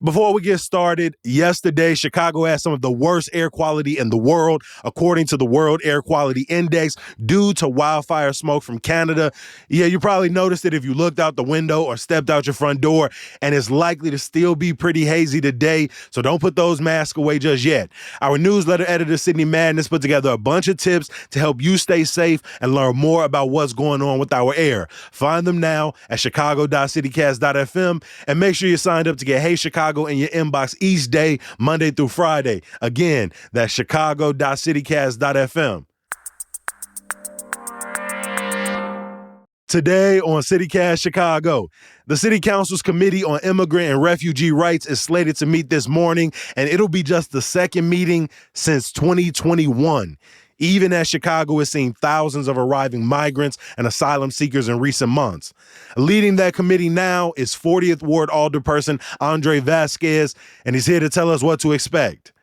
Before we get started, yesterday, Chicago had some of the worst air quality in the world, according to the World Air Quality Index, due to wildfire smoke from Canada. Yeah, you probably noticed it if you looked out the window or stepped out your front door, and it's likely to still be pretty hazy today, so don't put those masks away just yet. Our newsletter editor, Sydney Madness, put together a bunch of tips to help you stay safe and learn more about what's going on with our air. Find them now at chicago.citycast.fm, and make sure you're signed up to get Hey Chicago in your inbox each day, Monday through Friday. Again, that's chicago.citycast.fm. Today on CityCast Chicago, the City Council's Committee on Immigrant and Refugee Rights is slated to meet this morning, and it'll be just the second meeting since 2021. Even as Chicago has seen thousands of arriving migrants and asylum seekers in recent months. Leading that committee now is 40th Ward Alderperson Andre Vasquez, and he's here to tell us what to expect.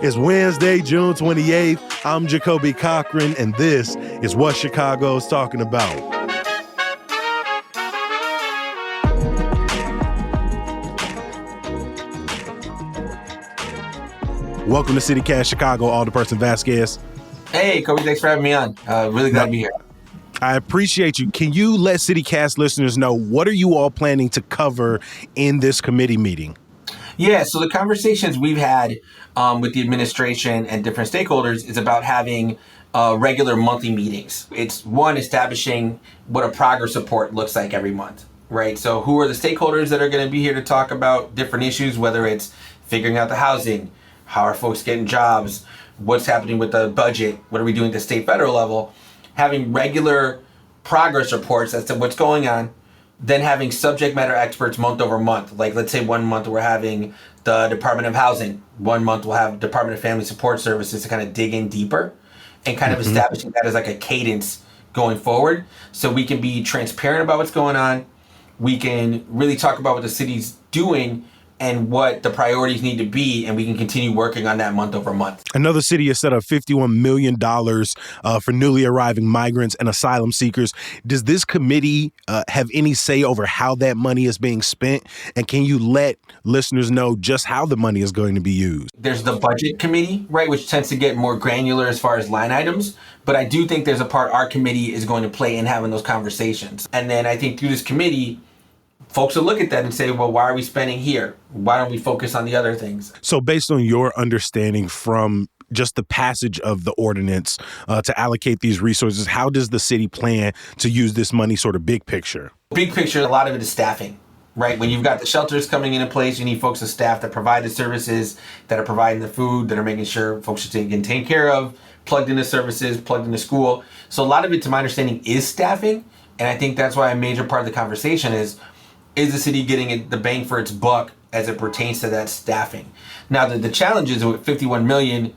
It's Wednesday, June 28th. I'm Jacoby Cochran, and this is what Chicago's talking about. Welcome to CityCast Chicago, Alderperson Vasquez. Hey, Kobe, thanks for having me on. Really glad to be here. I appreciate you. Can you let CityCast listeners know what are you all planning to cover in this committee meeting? Yeah, so the conversations we've had with the administration and different stakeholders is about having regular monthly meetings. It's one, establishing what a progress report looks like every month, right? So who are the stakeholders that are going to be here to talk about different issues, whether it's figuring out the housing, how are folks getting jobs, what's happening with the budget, what are we doing at the state federal level, having regular progress reports as to what's going on, then having subject matter experts month over month. Like let's say 1 month we're having the Department of Housing, 1 month we'll have Department of Family Support Services to kind of dig in deeper and kind of establishing that as like a cadence going forward so we can be transparent about what's going on. We can really talk about what the city's doing and what the priorities need to be, and we can continue working on that month over month. Another city has set up $51 million for newly arriving migrants and asylum seekers. Does this committee have any say over how that money is being spent? And can you let listeners know just how the money is going to be used? There's the budget committee, right, which tends to get more granular as far as line items. But I do think there's a part our committee is going to play in having those conversations. And then I think through this committee, folks will look at that and say, well, why are we spending here? Why don't we focus on the other things? So based on your understanding from just the passage of the ordinance to allocate these resources, how does the city plan to use this money sort of big picture? Big picture, a lot of it is staffing, right? When you've got the shelters coming into place, you need folks to staff that provide the services, that are providing the food, that are making sure folks are getting taken care of, plugged into services, plugged into school. So a lot of it, to my understanding, is staffing. And I think that's why a major part of the conversation is the city getting the bang for its buck as it pertains to that staffing? Now, the challenge is with $51 million,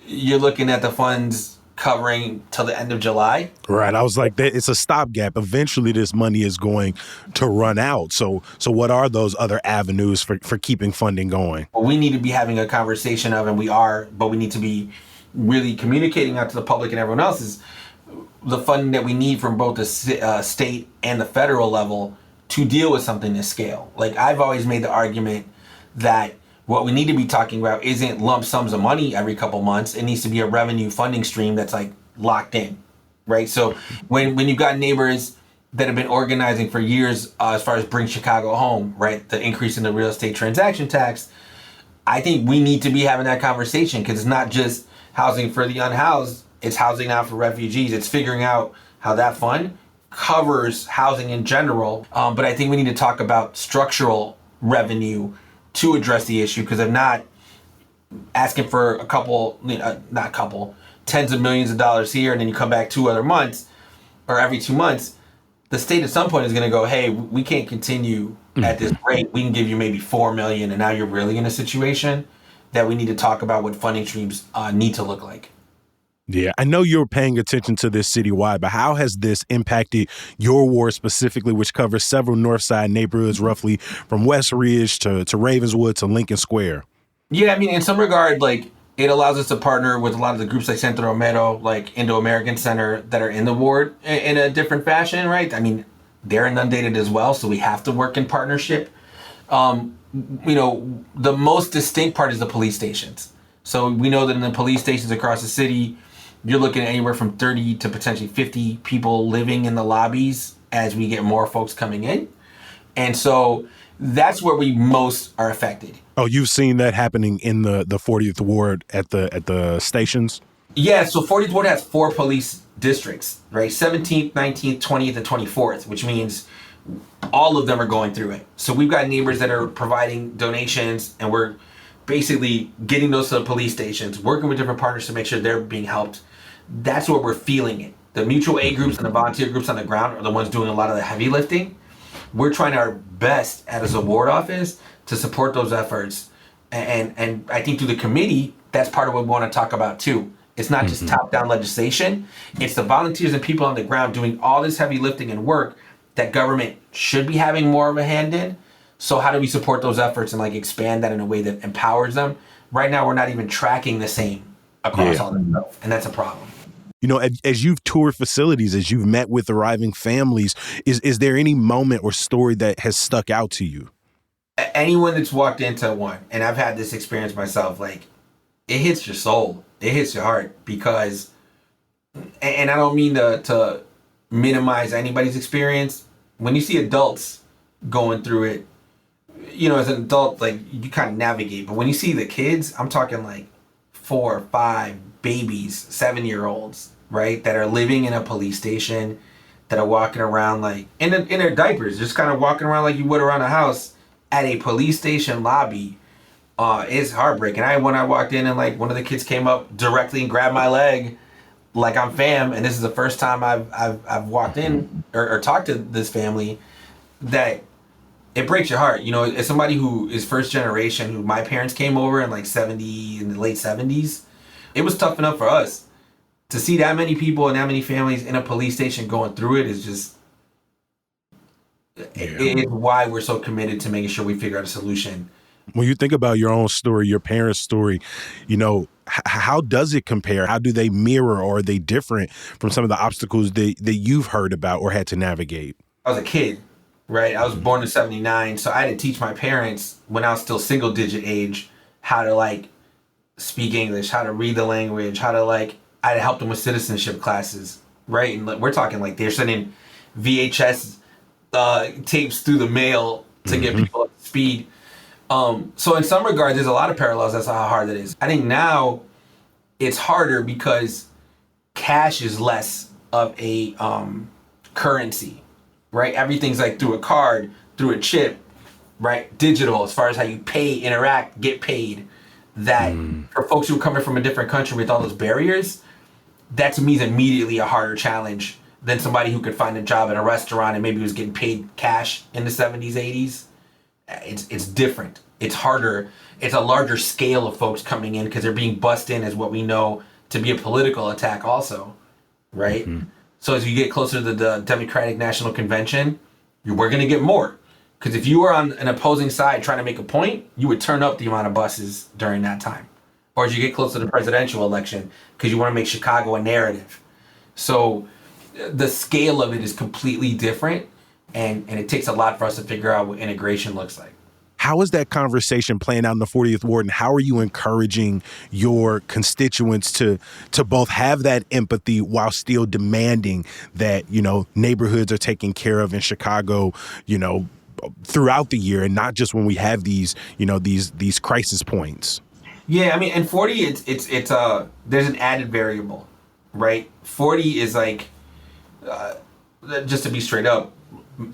you're looking at the funds covering till the end of July. Right. I was like, it's a stopgap. Eventually, this money is going to run out. So what are those other avenues for keeping funding going? Well, we need to be having a conversation of, and we are, but we need to be really communicating out to the public and everyone else is the funding that we need from both the state and the federal level to deal with something this scale. Like I've always made the argument that what we need to be talking about isn't lump sums of money every couple months. It needs to be a revenue funding stream that's like locked in, right? So when you've got neighbors that have been organizing for years as far as Bring Chicago Home, right? The increase in the real estate transaction tax, I think we need to be having that conversation because it's not just housing for the unhoused, it's housing now for refugees. It's figuring out how that fund covers housing in general, but I think we need to talk about structural revenue to address the issue, because if not, asking for tens of millions of dollars here, and then you come back 2 other months, or every 2 months, the state at some point is going to go, hey, we can't continue at this rate. We can give you maybe 4 million, and now you're really in a situation that we need to talk about what funding streams need to look like. Yeah, I know you're paying attention to this citywide, but how has this impacted your ward specifically, which covers several North Side neighborhoods, roughly from West Ridge to Ravenswood to Lincoln Square? Yeah, I mean, in some regard, like, it allows us to partner with a lot of the groups like Centro Romero, like Indo-American Center, that are in the ward in a different fashion, right? I mean, they're inundated as well, so we have to work in partnership. The most distinct part is the police stations. So we know that in the police stations across the city, you're looking at anywhere from 30 to potentially 50 people living in the lobbies as we get more folks coming in. And so that's where we most are affected. Oh, you've seen that happening in the 40th ward at the stations? Yeah, so 40th ward has 4 police districts, right? 17th, 19th, 20th, and 24th, which means all of them are going through it. So we've got neighbors that are providing donations, and we're basically getting those to the police stations, working with different partners to make sure they're being helped. That's where we're feeling it. The mutual aid groups and the volunteer groups on the ground are the ones doing a lot of the heavy lifting. We're trying our best as a ward office to support those efforts. And I think through the committee, that's part of what we want to talk about too. It's not just top-down legislation. It's the volunteers and people on the ground doing all this heavy lifting and work that government should be having more of a hand in. So how do we support those efforts and expand that in a way that empowers them? Right now, we're not even tracking the same across all that stuff, and that's a problem. As you've toured facilities, as you've met with arriving families, is there any moment or story that has stuck out to you? Anyone that's walked into one, and I've had this experience myself, it hits your soul. It hits your heart because, and I don't mean to minimize anybody's experience. When you see adults going through it, as an adult, you kind of navigate. But when you see the kids, I'm talking 4, 5 babies, 7-year-olds, right, that are living in a police station, that are walking around in their diapers, just kind of walking around like you would around a house at a police station lobby. It's heartbreaking. When I walked in and one of the kids came up directly and grabbed my leg, like I'm fam, and this is the first time I've walked in or talked to this family, that it breaks your heart. As somebody who is first generation, who my parents came over in in the late 70s, it was tough enough for us to see that many people and that many families in a police station going through it. Is just it's why we're so committed to making sure we figure out a solution. When you think about your own story, your parents' story, how does it compare? How do they mirror, or are they different from some of the obstacles that you've heard about or had to navigate? I was a kid, right? I was born in 79, so I had to teach my parents when I was still single digit age how to speak English, how to read the language, how to I had to help them with citizenship classes, right? And we're talking they're sending VHS tapes through the mail to get people up to speed. So in some regards, there's a lot of parallels. That's how hard it is. I think now it's harder because cash is less of a currency, right? Everything's through a card, through a chip, right? Digital, as far as how you pay, interact, get paid. That for folks who are coming from a different country with all those barriers, that to me is immediately a harder challenge than somebody who could find a job in a restaurant and maybe was getting paid cash in the 70s, 80s. It's different. It's harder. It's a larger scale of folks coming in because they're being bussed in as what we know to be a political attack also, right? So as you get closer to the Democratic National Convention, we're going to get more. Because if you were on an opposing side trying to make a point, you would turn up the amount of buses during that time. Or as you get closer to the presidential election, because you want to make Chicago a narrative. So the scale of it is completely different. And it takes a lot for us to figure out what integration looks like. How is that conversation playing out in the 40th ward, and how are you encouraging your constituents to both have that empathy while still demanding that, neighborhoods are taken care of in Chicago, throughout the year, and not just when we have these, these crisis points? Yeah, I mean, in 40, it's there's an added variable, right? 40 is just to be straight up,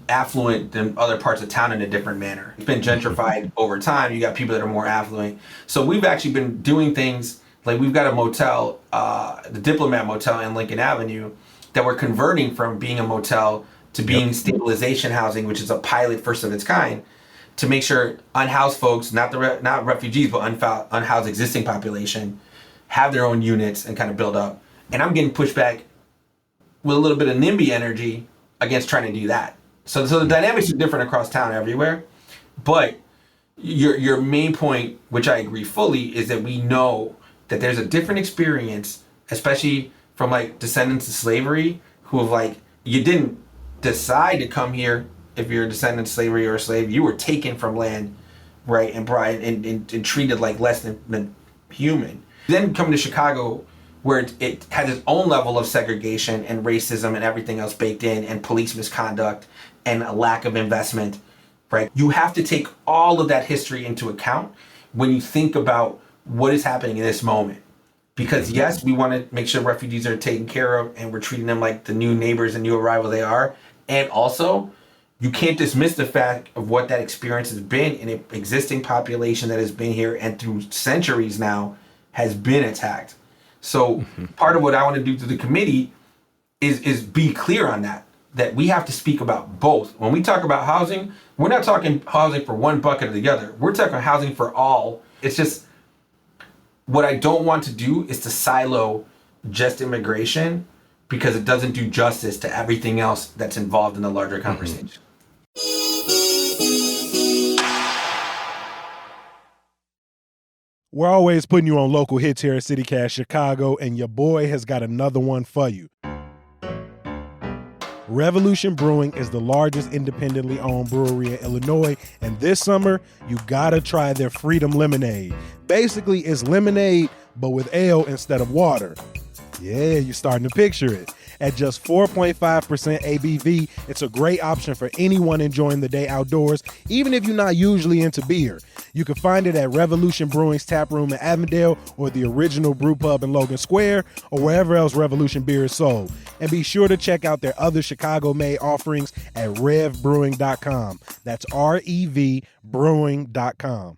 affluent than other parts of town in a different manner. It's been gentrified over time. You got people that are more affluent. So we've actually been doing things we've got a motel, the Diplomat Motel in Lincoln Avenue, that we're converting from being a motel to being stabilization housing, which is a pilot first of its kind, to make sure unhoused folks, not refugees, but unhoused existing population, have their own units and kind of build up. And I'm getting pushed back with a little bit of NIMBY energy against trying to do that. So the dynamics are different across town everywhere. But your main point, which I agree fully, is that we know that there's a different experience, especially from descendants of slavery, who have you didn't decide to come here if you're a descendant of slavery or a slave, you were taken from land, right, and brought and treated like less than human. Then come to Chicago, where it has its own level of segregation and racism and everything else baked in, and police misconduct and a lack of investment, right? You have to take all of that history into account when you think about what is happening in this moment. Because yes, we want to make sure refugees are taken care of and we're treating them like the new neighbors and new arrival they are. And also, you can't dismiss the fact of what that experience has been in an existing population that has been here and through centuries now has been attacked. So part of what I want to do to the committee is be clear on that we have to speak about both. When we talk about housing, we're not talking housing for one bucket or the other. We're talking housing for all. It's just, what I don't want to do is to silo just immigration, because it doesn't do justice to everything else that's involved in the larger conversation. We're always putting you on local hits here at CityCast Chicago, and your boy has got another one for you. Revolution Brewing is the largest independently owned brewery in Illinois, and this summer, you gotta try their Freedom Lemonade. Basically, it's lemonade, but with ale instead of water. Yeah, you're starting to picture it. At just 4.5% ABV, it's a great option for anyone enjoying the day outdoors, even if you're not usually into beer. You can find it at Revolution Brewing's tap room in Avondale, or the original brew pub in Logan Square, or wherever else Revolution beer is sold. And be sure to check out their other Chicago-made offerings at revbrewing.com. That's REV brewing.com.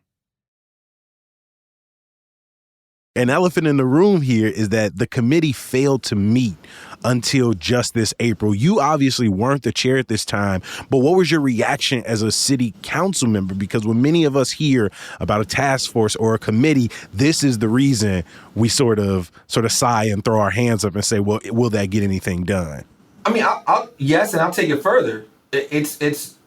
An elephant in the room here is that the committee failed to meet until just this April. You obviously weren't the chair at this time, but what was your reaction as a city council member? Because when many of us hear about a task force or a committee, this is the reason we sort of sigh and throw our hands up and say, well, will that get anything done? I mean, yes, and I'll take it further. It's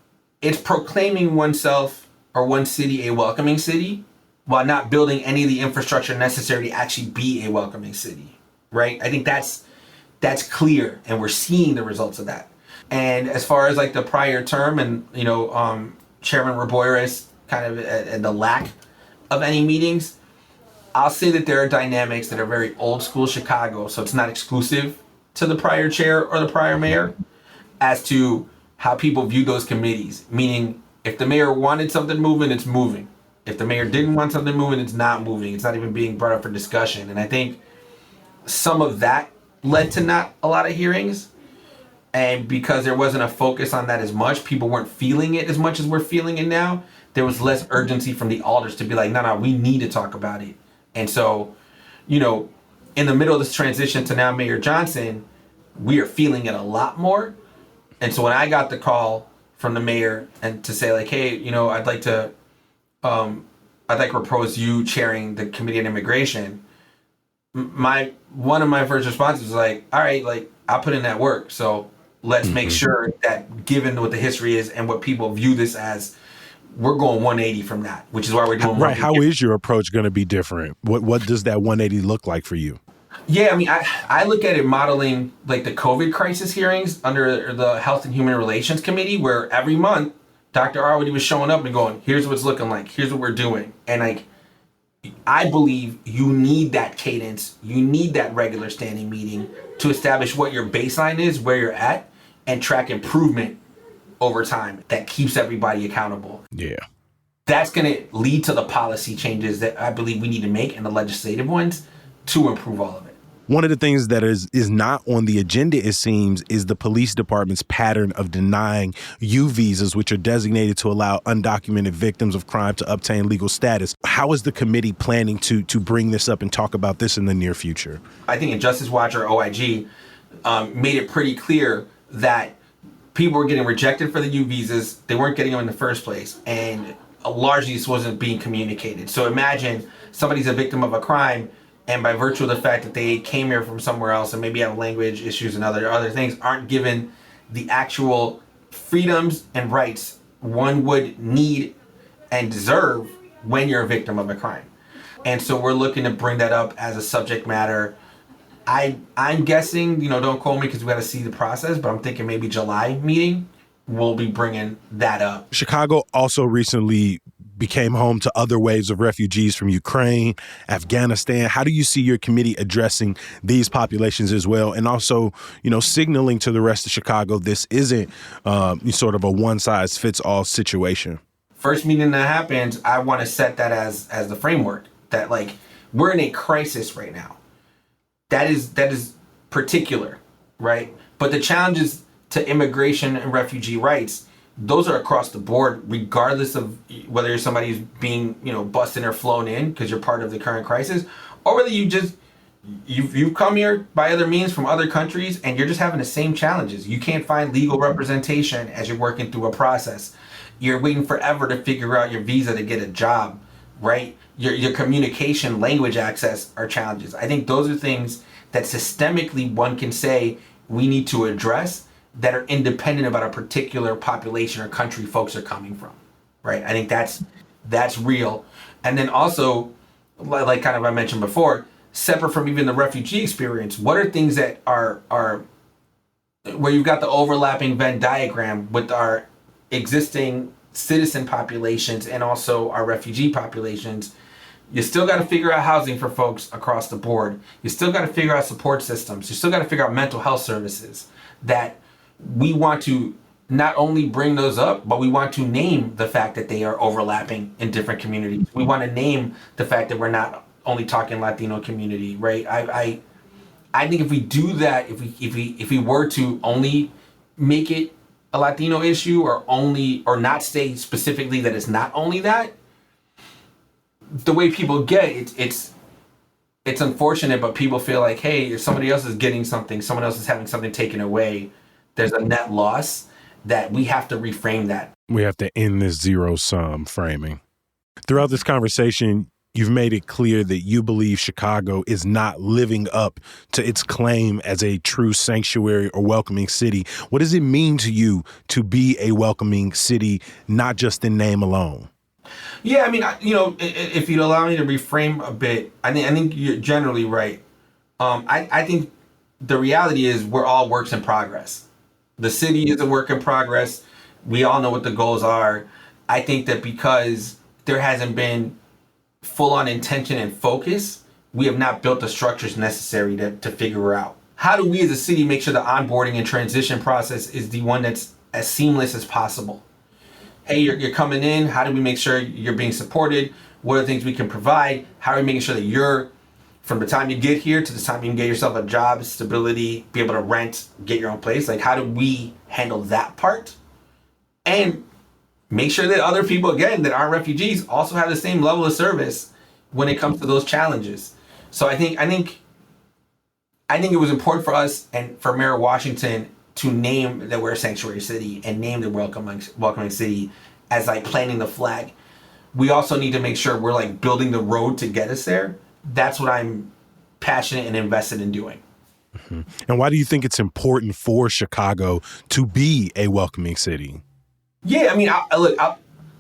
proclaiming oneself or one city a welcoming city, while not building any of the infrastructure necessary to actually be a welcoming city, right? I think that's clear, and we're seeing the results of that. And as far as like the prior term and, Chairman Raboyres kind of and the lack of any meetings, I'll say that there are dynamics that are very old school Chicago, so it's not exclusive to the prior chair or the prior mayor, as to how people view those committees. Meaning, if the mayor wanted something moving, it's moving. If the mayor didn't want something moving, it's not moving. It's not even being brought up for discussion. And I think some of that led to not a lot of hearings. And because there wasn't a focus on that as much, people weren't feeling it as much as we're feeling it now. There was less urgency from the alders to be like, no, we need to talk about it. And so, in the middle of this transition to now Mayor Johnson, we are feeling it a lot more. And so when I got the call from the mayor and to say like, hey, I'd like to propose you chairing the Committee on Immigration. One of my first responses was like, all right, like I'll put in that work. So let's make sure that, given what the history is and what people view this as, we're going 180 from that, which is why we're doing right. How is your approach going to be different? What does that 180 look like for you? Yeah, I mean, I look at it modeling like the COVID crisis hearings under the Health and Human Relations Committee, where every month Dr. Arwady was showing up and going, here's what it's looking like, here's what we're doing. And like, I believe you need that cadence, you need that regular standing meeting to establish what your baseline is, where you're at, and track improvement over time that keeps everybody accountable. Yeah. That's going to lead to the policy changes that I believe we need to make, and the legislative ones, to improve all of it. One of the things that is not on the agenda, it seems, is the police department's pattern of denying U visas, which are designated to allow undocumented victims of crime to obtain legal status. How is the committee planning to bring this up and talk about this in the near future? I think in Justice Watch, or OIG, made it pretty clear that people were getting rejected for the U visas. They weren't getting them in the first place. And largely this wasn't being communicated. So imagine somebody's a victim of a crime, and by virtue of the fact that they came here from somewhere else and maybe have language issues and other things, aren't given the actual freedoms and rights one would need and deserve when you're a victim of a crime. And so we're looking to bring that up as a subject matter. I'm guessing, don't quote me because we got to see the process, but I'm thinking maybe July meeting, we'll be bringing that up. Chicago also recently became home to other waves of refugees from Ukraine, Afghanistan. How do you see your committee addressing these populations as well? And also, signaling to the rest of Chicago, this isn't sort of a one-size-fits-all situation. First meeting that happens, I want to set that as the framework that like we're in a crisis right now. That is particular, right? But the challenges to immigration and refugee rights, those are across the board, regardless of whether you're somebody who's being, busted or flown in because you're part of the current crisis, or whether you've come here by other means from other countries and you're just having the same challenges. You can't find legal representation as you're working through a process. You're waiting forever to figure out your visa to get a job, right? Your communication, language access are challenges. I think those are things that systemically one can say we need to address that are independent about a particular population or country folks are coming from, right? I think that's real. And then also, like kind of I mentioned before, separate from even the refugee experience, what are things that are where you've got the overlapping Venn diagram with our existing citizen populations and also our refugee populations? You still got to figure out housing for folks across the board. You still got to figure out support systems. You still got to figure out mental health services. That we want to not only bring those up, but we want to name the fact that they are overlapping in different communities. We want to name the fact that we're not only talking Latino community, right? I think if we do that, if we were to only make it a Latino issue or not say specifically that it's not only that, the way people get it's unfortunate, but people feel like, hey, if somebody else is getting something, someone else is having something taken away, there's a net loss, that we have to reframe that. We have to end this zero-sum framing. Throughout this conversation, you've made it clear that you believe Chicago is not living up to its claim as a true sanctuary or welcoming city. What does it mean to you to be a welcoming city, not just in name alone? Yeah, I mean, if you'd allow me to reframe a bit, I think you're generally right. I think the reality is we're all works in progress. The city is a work in progress. We all know what the goals are. I think that because there hasn't been full-on intention and focus, we have not built the structures necessary to figure out. How do we as a city make sure the onboarding and transition process is the one that's as seamless as possible? Hey, you're coming in. How do we make sure you're being supported? What are the things we can provide? How are we making sure that you're, from the time you get here to the time you can get yourself a job, stability, be able to rent, get your own place? Like, how do we handle that part? And make sure that other people, again, that aren't refugees also have the same level of service when it comes to those challenges. So I think it was important for us and for Mayor Washington to name that we're a sanctuary city and name the welcoming city as like planting the flag. We also need to make sure we're like building the road to get us there. That's what I'm passionate and invested in doing. Mm-hmm. And why do you think it's important for Chicago to be a welcoming city? Yeah, I mean,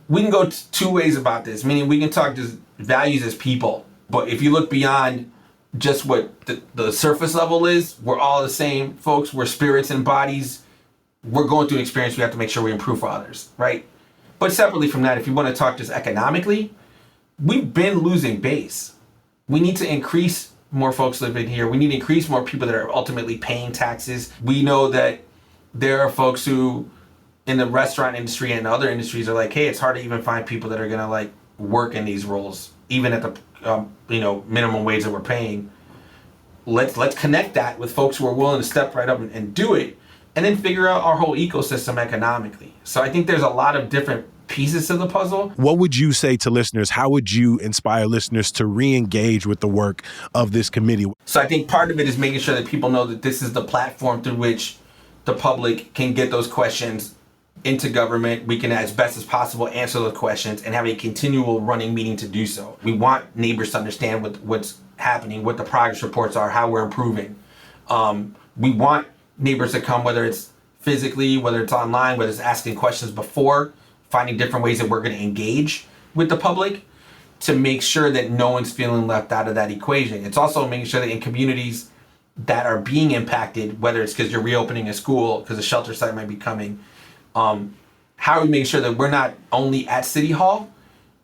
we can go two ways about this. Meaning we can talk just values as people, but if you look beyond just what the surface level is, we're all the same folks. We're spirits and bodies. We're going through an experience. We have to make sure we improve for others, right? But separately from that, if you want to talk just economically, we've been losing base. We need to increase more folks living here. We need to increase more people that are ultimately paying taxes. We know that there are folks who in the restaurant industry and other industries are like, hey, it's hard to even find people that are going to like work in these roles, even at the minimum wage that we're paying. Let's connect that with folks who are willing to step right up and do it, and then figure out our whole ecosystem economically. So I think there's a lot of different pieces to the puzzle. What would you say to listeners? How would you inspire listeners to re-engage with the work of this committee? So I think part of it is making sure that people know that this is the platform through which the public can get those questions into government. We can, as best as possible, answer those questions and have a continual running meeting to do so. We want neighbors to understand what's happening, what the progress reports are, how we're improving. We want neighbors to come, whether it's physically, whether it's online, whether it's asking questions before, finding different ways that we're going to engage with the public to make sure that no one's feeling left out of that equation. It's also making sure that in communities that are being impacted, whether it's because you're reopening a school, because a shelter site might be coming, how are we making sure that we're not only at City Hall,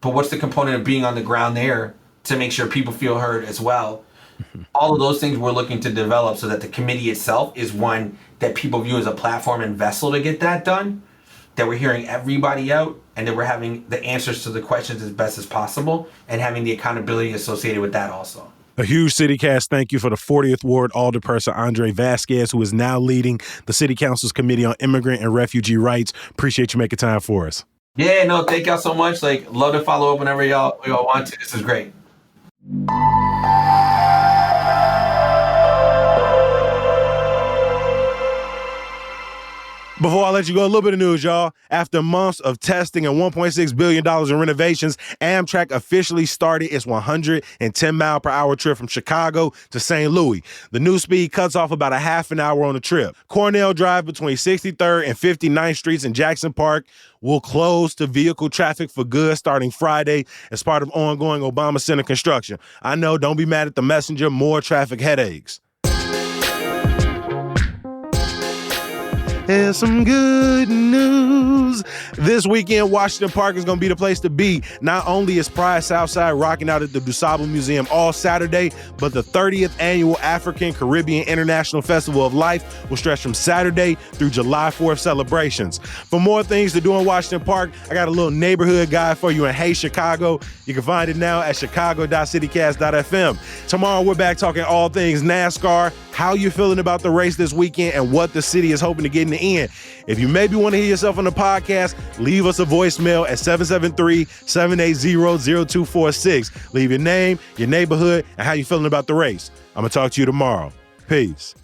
but what's the component of being on the ground there to make sure people feel heard as well? All of those things we're looking to develop so that the committee itself is one that people view as a platform and vessel to get that done, that we're hearing everybody out, and that we're having the answers to the questions as best as possible and having the accountability associated with that also. A huge CityCast thank you for the 40th Ward Alderperson Andre Vasquez, who is now leading the City Council's Committee on Immigrant and Refugee Rights. Appreciate you making time for us. Yeah, no, thank y'all so much. Like, love to follow up whenever y'all want to. This is great. Before I let you go, a little bit of news, y'all. After months of testing and $1.6 billion in renovations, Amtrak officially started its 110-mile-per-hour trip from Chicago to St. Louis. The new speed cuts off about a half an hour on the trip. Cornell Drive between 63rd and 59th Streets in Jackson Park will close to vehicle traffic for good starting Friday as part of ongoing Obama Center construction. I know, don't be mad at the messenger, more traffic headaches. Here's some good news. This weekend, Washington Park is going to be the place to be. Not only is Pride Southside rocking out at the DuSable Museum all Saturday, but the 30th annual African Caribbean International Festival of Life will stretch from Saturday through July 4th celebrations. For more things to do in Washington Park, I got a little neighborhood guide for you in Hey Chicago. You can find it now at chicago.citycast.fm. Tomorrow, we're back talking all things NASCAR, how you feeling about the race this weekend, and what the city is hoping to get in the end. If you maybe want to hear yourself on the podcast, leave us a voicemail at 773-780-0246. Leave your name, your neighborhood, and how you feeling about the race. I'm going to talk to you tomorrow. Peace.